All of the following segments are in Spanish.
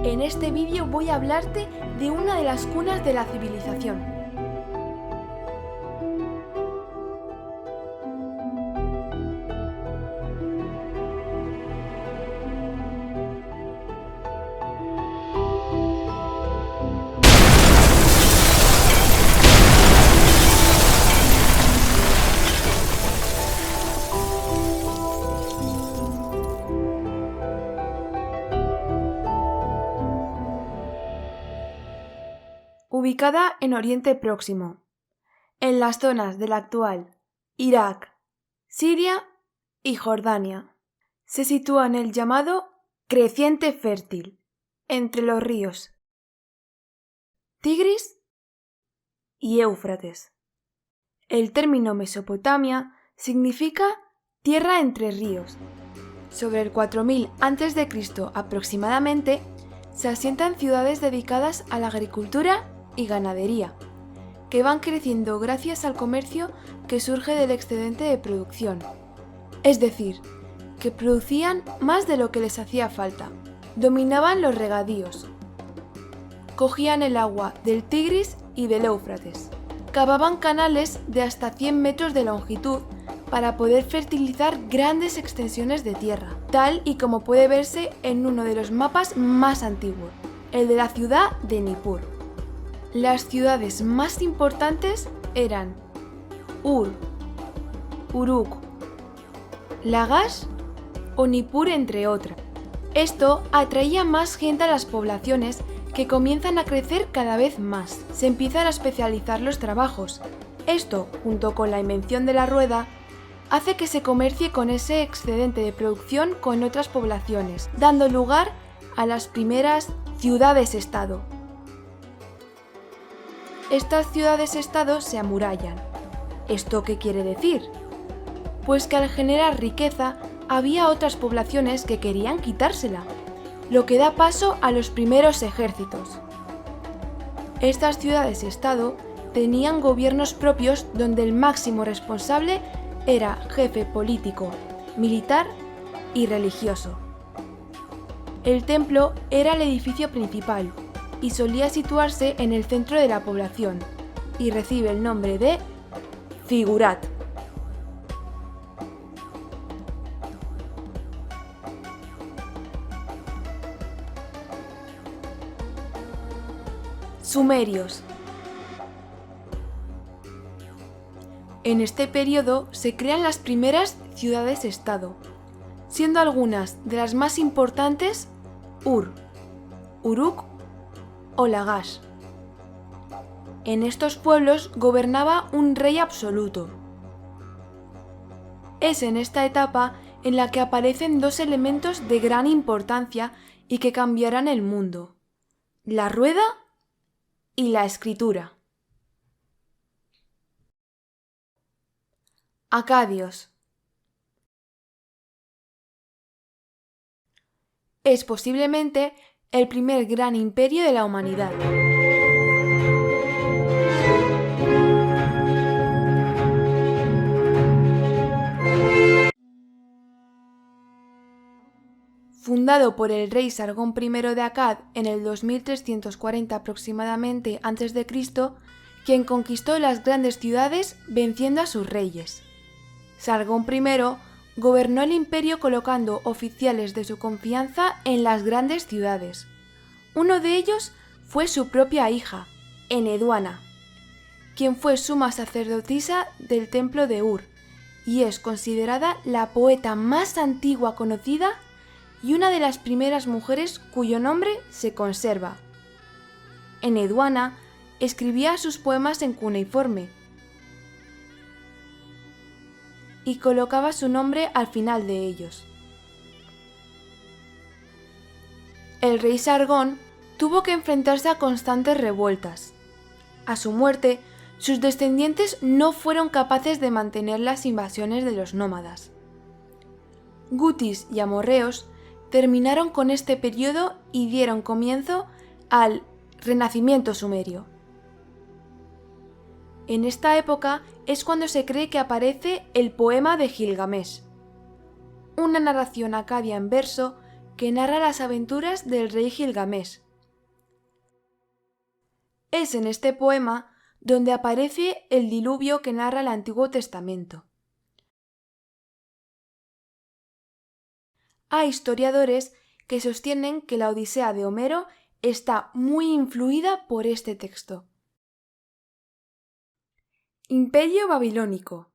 En este vídeo voy a hablarte de una de las cunas de la civilización. Ubicada en Oriente Próximo, en las zonas del actual Irak, Siria y Jordania. Se sitúa en el llamado creciente fértil, entre los ríos Tigris y Éufrates. El término Mesopotamia significa tierra entre ríos. Sobre el 4000 a.C. aproximadamente, se asientan ciudades dedicadas a la agricultura y ganadería, que van creciendo gracias al comercio que surge del excedente de producción. Es decir, que producían más de lo que les hacía falta. Dominaban los regadíos. Cogían el agua del Tigris y del Éufrates. Cavaban canales de hasta 100 metros de longitud para poder fertilizar grandes extensiones de tierra, tal y como puede verse en uno de los mapas más antiguos, el de la ciudad de Nippur. Las ciudades más importantes eran Ur, Uruk, Lagash o Nippur, entre otras. Esto atraía más gente a las poblaciones, que comienzan a crecer cada vez más. Se empiezan a especializar los trabajos. Esto, junto con la invención de la rueda, hace que se comercie con ese excedente de producción con otras poblaciones, dando lugar a las primeras ciudades-estado. Estas ciudades-estado se amurallan. ¿Esto qué quiere decir? Pues que al generar riqueza había otras poblaciones que querían quitársela, lo que da paso a los primeros ejércitos. Estas ciudades-estado tenían gobiernos propios donde el máximo responsable era jefe político, militar y religioso. El templo era el edificio principal y solía situarse en el centro de la población y recibe el nombre de Zigurat. Sumerios. En este periodo se crean las primeras ciudades-estado, siendo algunas de las más importantes Ur, Uruk o Lagash. En estos pueblos gobernaba un rey absoluto. Es en esta etapa en la que aparecen dos elementos de gran importancia y que cambiarán el mundo: la rueda y la escritura. Acadios. Es posiblemente el primer gran imperio de la humanidad. Fundado por el rey Sargón I de Akkad en el 2340 aproximadamente a.C., quien conquistó las grandes ciudades venciendo a sus reyes. Sargón I gobernó el imperio colocando oficiales de su confianza en las grandes ciudades. Uno de ellos fue su propia hija, Enheduanna, quien fue suma sacerdotisa del templo de Ur y es considerada la poeta más antigua conocida y una de las primeras mujeres cuyo nombre se conserva. Enheduanna escribía sus poemas en cuneiforme y colocaba su nombre al final de ellos. El rey Sargón tuvo que enfrentarse a constantes revueltas. A su muerte, sus descendientes no fueron capaces de mantener las invasiones de los nómadas. Gutis y amorreos terminaron con este periodo y dieron comienzo al Renacimiento sumerio. En esta época es cuando se cree que aparece el poema de Gilgamesh, una narración acadia en verso que narra las aventuras del rey Gilgamesh. Es en este poema donde aparece el diluvio que narra el Antiguo Testamento. Hay historiadores que sostienen que la Odisea de Homero está muy influida por este texto. Imperio babilónico.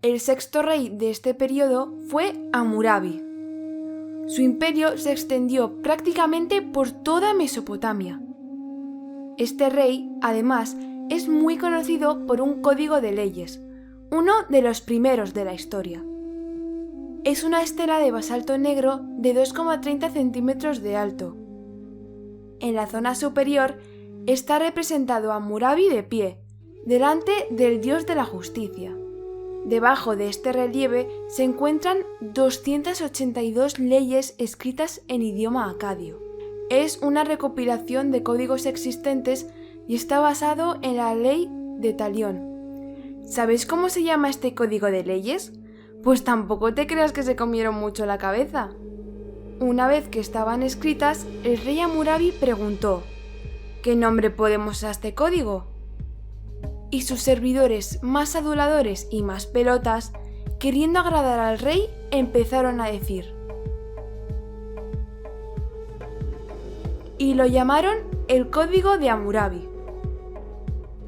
El sexto rey de este periodo fue Hammurabi. Su imperio se extendió prácticamente por toda Mesopotamia. Este rey, además, es muy conocido por un código de leyes, uno de los primeros de la historia. Es una estela de basalto negro de 2,30 centímetros de alto. En la zona superior está representado Hammurabi de pie, delante del dios de la justicia. Debajo de este relieve se encuentran 282 leyes escritas en idioma acadio. Es una recopilación de códigos existentes y está basado en la ley de Talión. ¿Sabéis cómo se llama este código de leyes? Pues tampoco te creas que se comieron mucho la cabeza. Una vez que estaban escritas, el rey Hammurabi preguntó: ¿qué nombre podemos a este código? Y sus servidores más aduladores y más pelotas, queriendo agradar al rey, empezaron a decir. Y lo llamaron el Código de Hammurabi.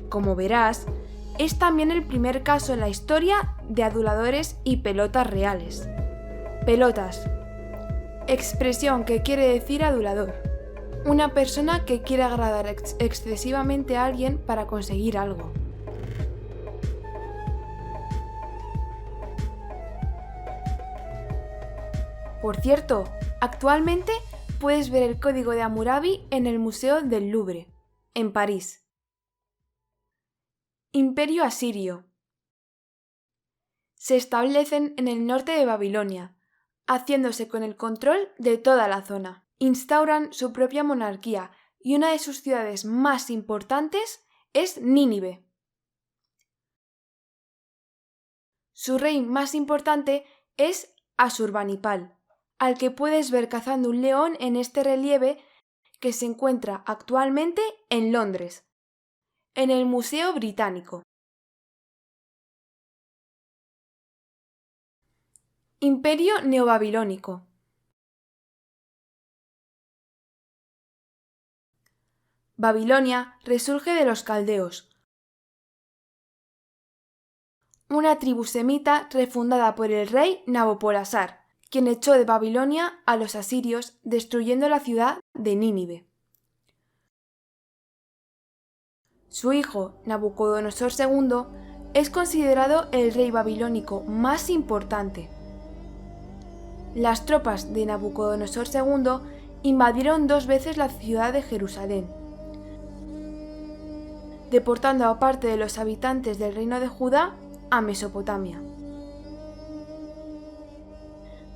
Como verás, es también el primer caso en la historia de aduladores y pelotas reales. Pelotas, expresión que quiere decir adulador, una persona que quiere agradar excesivamente a alguien para conseguir algo. Por cierto, actualmente puedes ver el código de Hammurabi en el Museo del Louvre, en París. Imperio asirio. Se establecen en el norte de Babilonia, haciéndose con el control de toda la zona. Instauran su propia monarquía y una de sus ciudades más importantes es Nínive. Su rey más importante es Asurbanipal, al que puedes ver cazando un león en este relieve que se encuentra actualmente en Londres, en el Museo Británico. Imperio neobabilónico. Babilonia resurge de los caldeos, una tribu semita refundada por el rey Nabopolassar, quien echó de Babilonia a los asirios, destruyendo la ciudad de Nínive. Su hijo, Nabucodonosor II, es considerado el rey babilónico más importante. Las tropas de Nabucodonosor II invadieron 2 veces la ciudad de Jerusalén, deportando a parte de los habitantes del reino de Judá a Mesopotamia,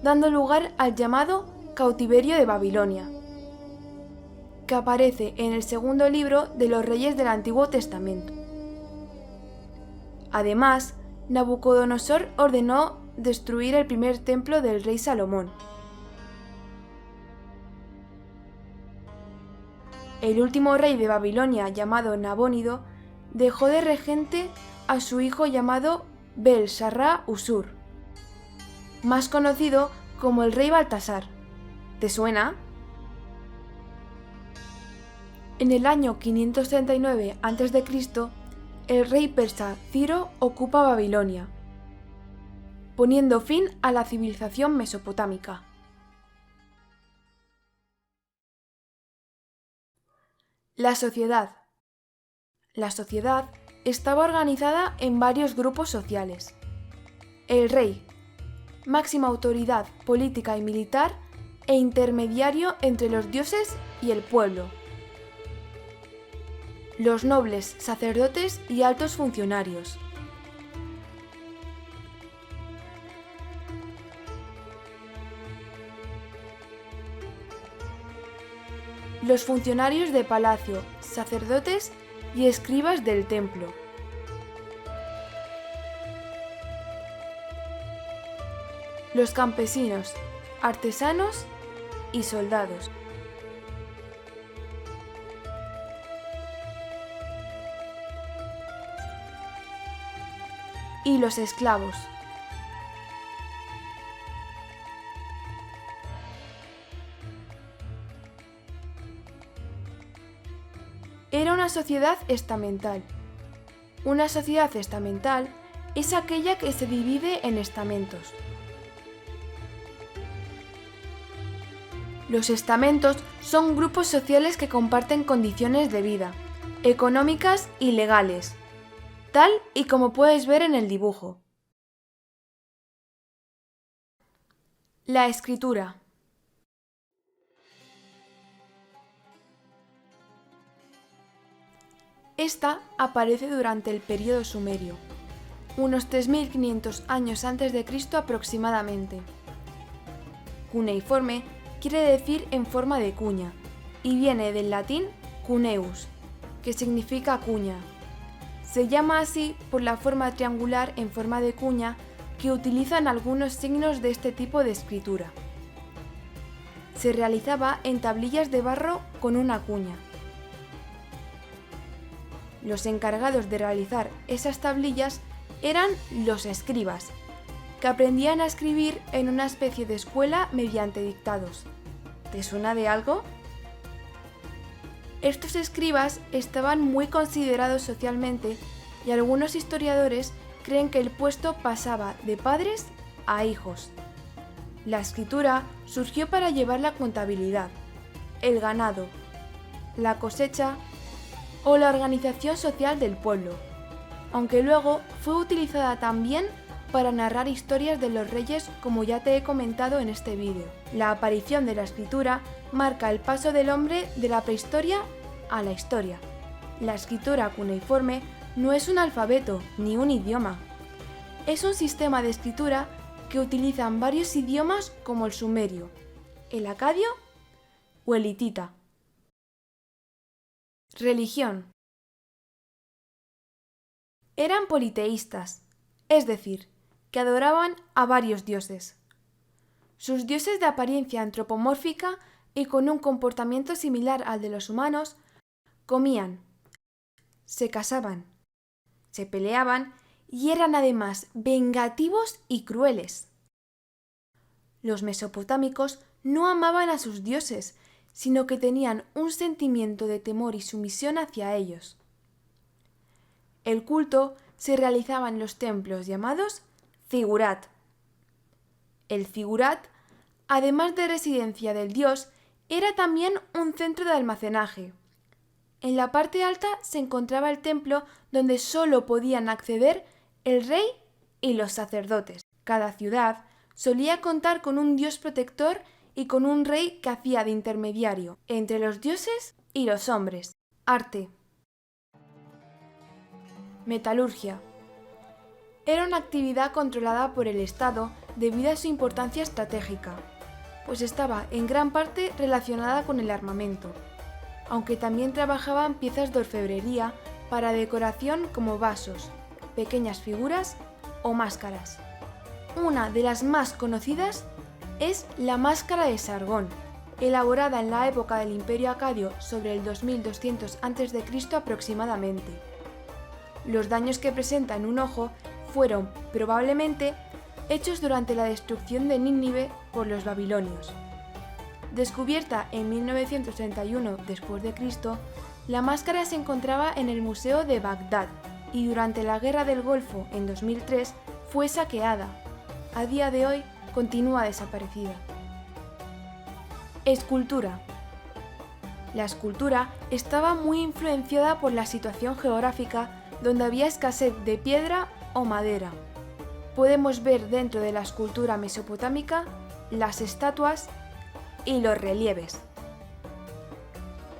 dando lugar al llamado cautiverio de Babilonia, que aparece en el segundo libro de los Reyes del Antiguo Testamento. Además, Nabucodonosor ordenó destruir el primer templo del rey Salomón. El último rey de Babilonia, llamado Nabónido, dejó de regente a su hijo llamado Bel-Sarra-Usur, más conocido como el rey Baltasar. ¿Te suena? En el año 539 a.C., el rey persa Ciro ocupa Babilonia, poniendo fin a la civilización mesopotámica. La sociedad. La sociedad estaba organizada en varios grupos sociales. El rey, máxima autoridad política y militar e intermediario entre los dioses y el pueblo. Los nobles, sacerdotes y altos funcionarios. Los funcionarios de palacio, sacerdotes y escribas del templo. los campesinos, artesanos y soldados. Y los esclavos. Era una sociedad estamental. Una sociedad estamental es aquella que se divide en estamentos. Los estamentos son grupos sociales que comparten condiciones de vida, económicas y legales, tal y como puedes ver en el dibujo. La escritura. Esta aparece durante el período sumerio, unos 3500 años antes de Cristo aproximadamente. Cuneiforme quiere decir en forma de cuña y viene del latín cuneus, que significa cuña. Se llama así por la forma triangular en forma de cuña que utilizan algunos signos de este tipo de escritura. Se realizaba en tablillas de barro con una cuña. Los encargados de realizar esas tablillas eran los escribas, que aprendían a escribir en una especie de escuela mediante dictados. ¿Te suena de algo? Estos escribas estaban muy considerados socialmente y algunos historiadores creen que el puesto pasaba de padres a hijos. La escritura surgió para llevar la contabilidad, el ganado, la cosecha o la organización social del pueblo, aunque luego fue utilizada también para narrar historias de los reyes, como ya te he comentado en este vídeo. La aparición de la escritura marca el paso del hombre de la prehistoria a la historia. La escritura cuneiforme no es un alfabeto ni un idioma. Es un sistema de escritura que utilizan varios idiomas como el sumerio, el acadio o el hitita. Religión. Eran politeístas, es decir, que adoraban a varios dioses. Sus dioses de apariencia antropomórfica y con un comportamiento similar al de los humanos, comían, se casaban, se peleaban y eran además vengativos y crueles. Los mesopotámicos no amaban a sus dioses, sino que tenían un sentimiento de temor y sumisión hacia ellos. El culto se realizaba en los templos llamados zigurat. El zigurat, además de residencia del dios, era también un centro de almacenaje. En la parte alta se encontraba el templo donde solo podían acceder el rey y los sacerdotes. Cada ciudad solía contar con un dios protector y con un rey que hacía de intermediario entre los dioses y los hombres. Arte. Metalurgia. Era una actividad controlada por el Estado debido a su importancia estratégica, pues estaba en gran parte relacionada con el armamento, aunque también trabajaban piezas de orfebrería para decoración como vasos, pequeñas figuras o máscaras. Una de las más conocidas es la máscara de Sargón, elaborada en la época del Imperio Acadio sobre el 2200 a.C. aproximadamente. Los daños que presenta en un ojo fueron, probablemente, hechos durante la destrucción de Nínive por los babilonios. Descubierta en 1931 d.C., la máscara se encontraba en el Museo de Bagdad y durante la Guerra del Golfo en 2003 fue saqueada. A día de hoy continúa desaparecida. Escultura. La escultura estaba muy influenciada por la situación geográfica donde había escasez de piedra o madera. Podemos ver dentro de la escultura mesopotámica las estatuas y los relieves.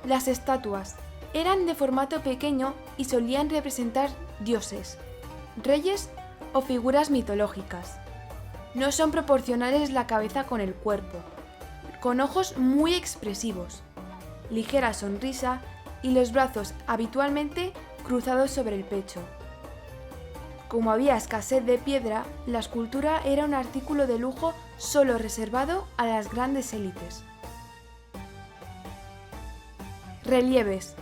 Las estatuas eran de formato pequeño y solían representar dioses, reyes o figuras mitológicas. No son proporcionales la cabeza con el cuerpo, con ojos muy expresivos, ligera sonrisa y los brazos habitualmente cruzados sobre el pecho. Como había escasez de piedra, la escultura era un artículo de lujo solo reservado a las grandes élites. Relieves.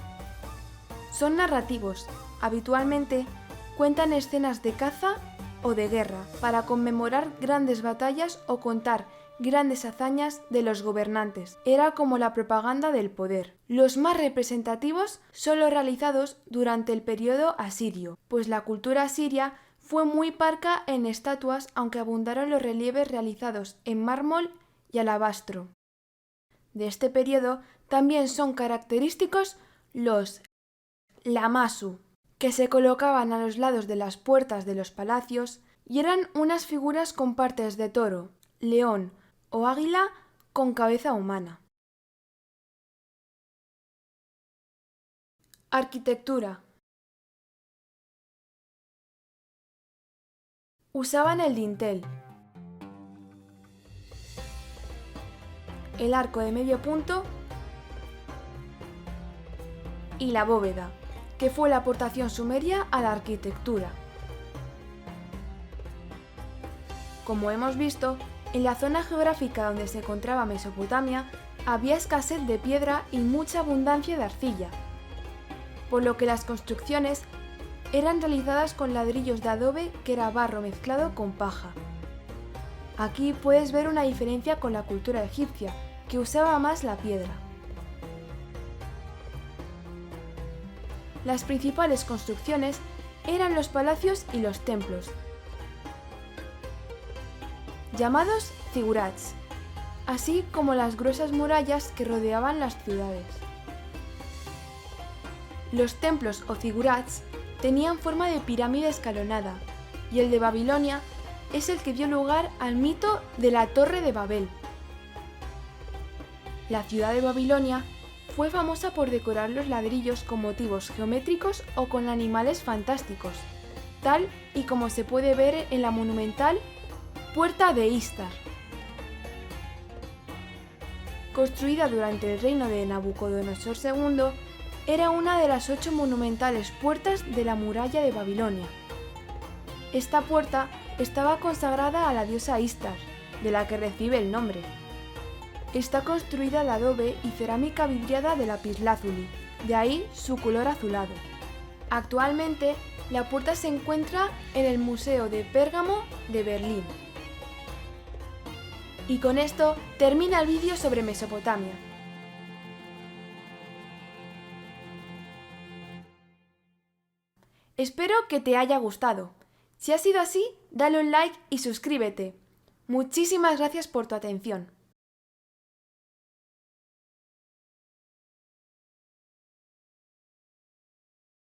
Son narrativos. Habitualmente cuentan escenas de caza o de guerra para conmemorar grandes batallas o contar grandes hazañas de los gobernantes. Era como la propaganda del poder. Los más representativos son los realizados durante el periodo asirio, pues la cultura asiria fue muy parca en estatuas, aunque abundaron los relieves realizados en mármol y alabastro. De este periodo también son característicos los lamassu, que se colocaban a los lados de las puertas de los palacios y eran unas figuras con partes de toro, león o águila con cabeza humana. Arquitectura. Usaban el dintel, el arco de medio punto y la bóveda, que fue la aportación sumeria a la arquitectura. Como hemos visto, en la zona geográfica donde se encontraba Mesopotamia había escasez de piedra y mucha abundancia de arcilla, por lo que las construcciones eran realizadas con ladrillos de adobe, que era barro mezclado con paja. Aquí puedes ver una diferencia con la cultura egipcia, que usaba más la piedra. Las principales construcciones eran los palacios y los templos, llamados zigurats, así como las gruesas murallas que rodeaban las ciudades. Los templos o zigurats tenían forma de pirámide escalonada, y el de Babilonia es el que dio lugar al mito de la Torre de Babel. La ciudad de Babilonia fue famosa por decorar los ladrillos con motivos geométricos o con animales fantásticos, tal y como se puede ver en la monumental Puerta de Istar. Construida durante el reino de Nabucodonosor II, era una de las 8 monumentales puertas de la muralla de Babilonia. Esta puerta estaba consagrada a la diosa Istar, de la que recibe el nombre. Está construida de adobe y cerámica vidriada de lapislázuli, de ahí su color azulado. Actualmente, la puerta se encuentra en el Museo de Pérgamo de Berlín. Y con esto termina el vídeo sobre Mesopotamia. Espero que te haya gustado. Si ha sido así, dale un like y suscríbete. Muchísimas gracias por tu atención.